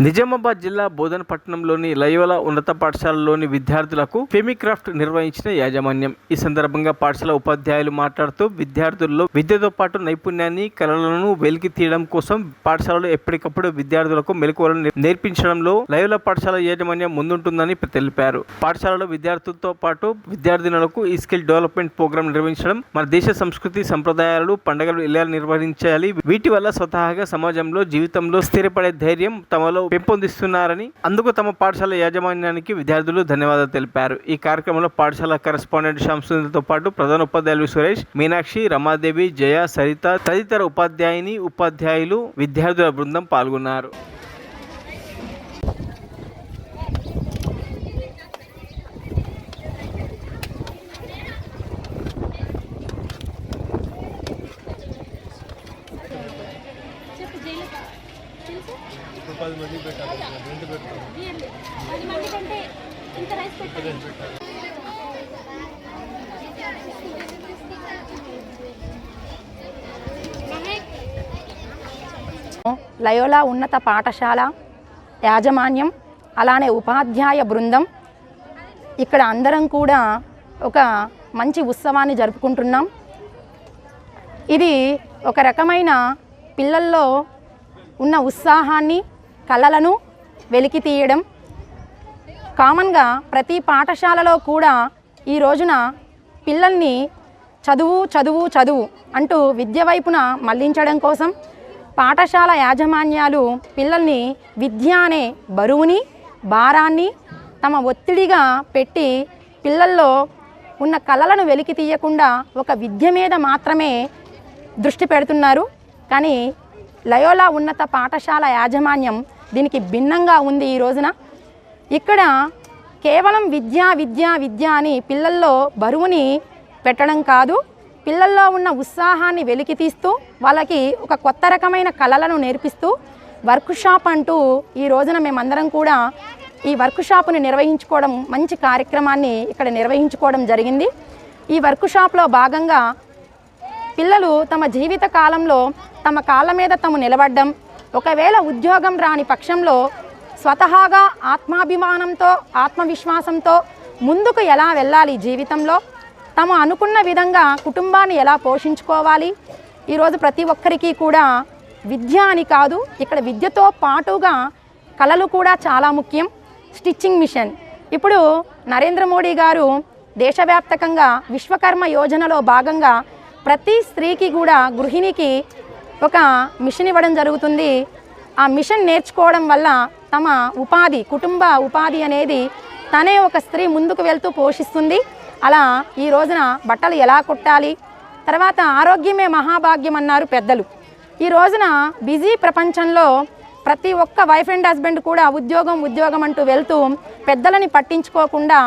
నిజామాబాద్ జిల్లా బోధనపట్నంలోని లయోలా ఉన్నత పాఠశాలలోని విద్యార్థులకు ఫెమిక్రాఫ్ట్ నిర్వహించిన యాజమాన్యం. ఈ సందర్భంగా పాఠశాల ఉపాధ్యాయులు మాట్లాడుతూ విద్యార్థుల్లో విద్యతో పాటు నైపుణ్యాన్ని, కళలను వెలికి తీయడం కోసం పాఠశాలలో ఎప్పటికప్పుడు విద్యార్థులకు మెలకువలను నేర్పించడంలో లయోలా పాఠశాల యాజమాన్యం ముందుంటుందని తెలిపారు. పాఠశాలలో విద్యార్థులతో పాటు విద్యార్థినులకు ఈ స్కిల్ డెవలప్మెంట్ ప్రోగ్రాం నిర్వహించడం, మన దేశ సంస్కృతి, సంప్రదాయాలు, పండుగలు ఎలా నిర్వహించాలి, వీటి వల్ల స్వతహాగా సమాజంలో, జీవితంలో స్థిరపడే ధైర్యం తమలో పెంపొందిస్తున్నారని, అందుకు తమ పాఠశాల యాజమాన్యానికి విద్యార్థులు ధన్యవాదాలు తెలిపారు. ఈ కార్యక్రమంలో పాఠశాల కరెస్పాండెంట్ శాంసుందర్తో పాటు ప్రధాన ఉపాధ్యాయులు సురేష్, మీనాక్షి, రమాదేవి, జయ, సరిత తదితర ఉపాధ్యాయులు, విద్యార్థుల బృందం పాల్గొన్నారు. లయోలా ఉన్నత పాఠశాల యాజమాన్యం, అలానే ఉపాధ్యాయ బృందం ఇక్కడ అందరం కూడా ఒక మంచి ఉత్సవాన్ని జరుపుకుంటున్నాం. ఇది ఒక రకమైన పిల్లల్లో ఉన్న ఉత్సాహాన్ని, కళలను వెలికి తీయడం. కామన్గా ప్రతి పాఠశాలలో కూడా ఈ రోజున పిల్లల్ని చదువు అంటూ విద్య వైపున మళ్లించడం కోసం పాఠశాల యాజమాన్యాలు పిల్లల్ని విద్య అనే బరువుని, భారాన్ని తమ ఒత్తిడిగా పెట్టి పిల్లల్లో ఉన్న కళలను వెలికి తీయకుండా ఒక విద్య మీద మాత్రమే దృష్టి పెడుతున్నారు. కానీ లయోలా ఉన్నత పాఠశాల యాజమాన్యం దీనికి భిన్నంగా ఉంది. ఈ రోజున ఇక్కడ కేవలం విద్య అని పిల్లల్లో బరువుని పెట్టడం కాదు, పిల్లల్లో ఉన్న ఉత్సాహాన్ని వెలికి తీస్తూ వాళ్ళకి ఒక కొత్త రకమైన కళలను నేర్పిస్తూ వర్క్షాప్ అంటూ ఈ రోజున మేమందరం కూడా ఈ వర్క్షాప్ని నిర్వహించుకోవడం, మంచి కార్యక్రమాన్ని ఇక్కడ నిర్వహించుకోవడం జరిగింది. ఈ వర్క్షాప్లో భాగంగా పిల్లలు తమ జీవిత కాలంలో తమ కాళ్ళ మీద తాము నిలబడడం, ఒకవేళ ఉద్యోగం రాని పక్షంలో స్వతహాగా ఆత్మాభిమానంతో, ఆత్మవిశ్వాసంతో ముందుకు ఎలా వెళ్ళాలి, జీవితంలో తాము అనుకున్న విధంగా కుటుంబాన్ని ఎలా పోషించుకోవాలి. ఈరోజు ప్రతి ఒక్కరికి కూడా విద్య అని కాదు, ఇక్కడ విద్యతో పాటుగా కళలు కూడా చాలా ముఖ్యం. స్టిచ్చింగ్ మిషన్ ఇప్పుడు నరేంద్ర మోడీ గారు దేశవ్యాప్తంగా విశ్వకర్మ యోజనలో భాగంగా ప్రతి స్త్రీకి కూడా, గృహిణికి ఒక మిషన్ ఇవ్వడం జరుగుతుంది. ఆ మిషన్ నేర్చుకోవడం వల్ల తమ ఉపాధి, కుటుంబ ఉపాధి అనేది తనే ఒక స్త్రీ ముందుకు వెళ్తూ పోషిస్తుంది. అలా ఈ రోజున బట్టలు ఎలా కుట్టాలి, తర్వాత ఆరోగ్యమే మహాభాగ్యం అన్నారు పెద్దలు. ఈ రోజున బిజీ ప్రపంచంలో ప్రతి ఒక్క వైఫ్ అండ్ హస్బెండ్ కూడా ఉద్యోగం అంటూ వెళ్తూ పెద్దలని పట్టించుకోకుండా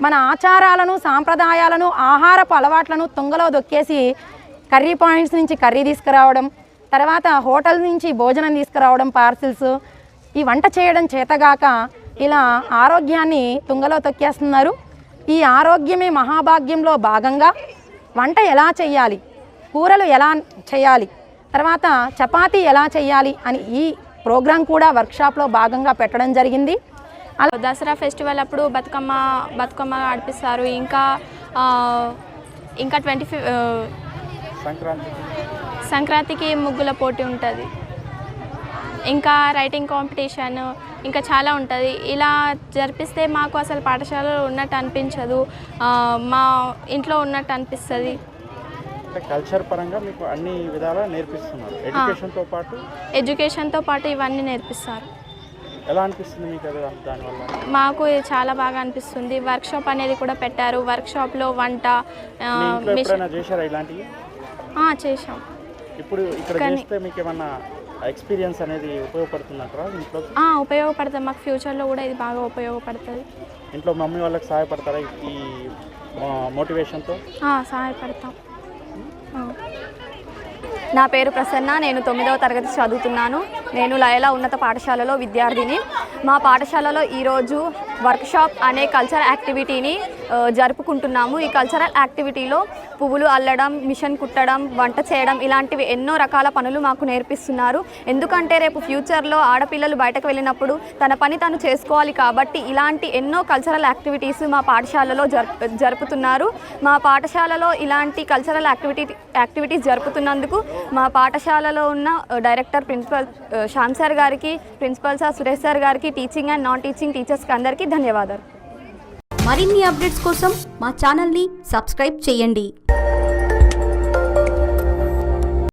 మన ఆచారాలను, సాంప్రదాయాలను, ఆహారపు అలవాట్లను తుంగలో దొక్కేసి కర్రీ పాయింట్స్ నుంచి కర్రీ తీసుకురావడం, తర్వాత హోటల్ నుంచి భోజనం తీసుకురావడం, పార్సిల్స్, ఈ వంట చేయడం చేతగాక ఇలా ఆరోగ్యాన్ని తుంగలో తొక్కేస్తున్నారు. ఈ ఆరోగ్యమే మహాభాగ్యంలో భాగంగా వంట ఎలా చేయాలి, కూరలు ఎలా చేయాలి, తర్వాత చపాతీ ఎలా చేయాలి అని ఈ ప్రోగ్రాం కూడా వర్క్షాప్లో భాగంగా పెట్టడం జరిగింది. అలా దసరా ఫెస్టివల్ అప్పుడు బతుకమ్మ ఆడిపిస్తారు. ఇంకా 25 సంక్రాంతికి ముగ్గుల పోటీ ఉంటుంది. ఇంకా రైటింగ్ కాంపిటీషన్, ఇంకా చాలా ఉంటుంది. ఇలా జరిపిస్తే మాకు అసలు పాఠశాలలో ఉన్నట్టు అనిపించదు, మా ఇంట్లో ఉన్నట్టు అనిపిస్తుంది. కల్చర్ పరంగా మీకు అన్ని విధాలా నేర్పిస్తున్నారు. ఎడ్యుకేషన్తో పాటు ఇవన్నీ నేర్పిస్తారు. ఎలా అనిపిస్తుంది మీకు దానివల్ల? మాకు చాలా బాగా అనిపిస్తుంది. వర్క్షాప్ అనేది కూడా పెట్టారు. వర్క్షాప్లో వంట చేశారా ఇలాంటివి? చేసాం. ఇప్పుడు ఇక్కడ చేస్తే మీకు ఏమన్నా ఎక్స్పీరియన్స్ అనేది ఉపయోగపడుతుందంటారా ఇంట్లో? ఉపయోగపడుతుంది. మాకు ఫ్యూచర్లో కూడా ఇది బాగా ఉపయోగపడుతుంది. ఇంట్లో మమ్మీ వాళ్ళకి సహాయపడతారా ఈ మోటివేషన్తో? సహాయపడతాం. నా పేరు ప్రసన్న, నేను 9వ తరగతి చదువుతున్నాను. నేను లయోలా ఉన్నత పాఠశాలలో విద్యార్థిని. మా పాఠశాలలో ఈరోజు వర్క్షాప్ అనే కల్చర్ యాక్టివిటీని జరుపుకుంటున్నాము. ఈ కల్చరల్ యాక్టివిటీలో పువ్వులు అల్లడం, మిషన్ కుట్టడం, వంట చేయడం ఇలాంటివి ఎన్నో రకాల పనులు మాకు నేర్పిస్తున్నారు. ఎందుకంటే రేపు ఫ్యూచర్లో ఆడపిల్లలు బయటకు వెళ్ళినప్పుడు తన పని తను చేసుకోవాలి కాబట్టి ఇలాంటి ఎన్నో కల్చరల్ యాక్టివిటీస్ మా పాఠశాలలో జరుపుతున్నారు. మా పాఠశాలలో ఇలాంటి కల్చరల్ యాక్టివిటీస్ జరుపుతున్నందుకు మా పాఠశాలలో ఉన్న డైరెక్టర్ ప్రిన్సిపల్ శ్యామ్ సార్ గారికి, ప్రిన్సిపల్ సార్ సురేష్ సార్ గారికి, టీచింగ్ అండ్ నాన్ టీచింగ్ టీచర్స్కి అందరికీ ధన్యవాదాలు. మరిన్ని అప్డేట్స్ కోసం మా ఛానల్ని సబ్స్క్రైబ్ చేయండి.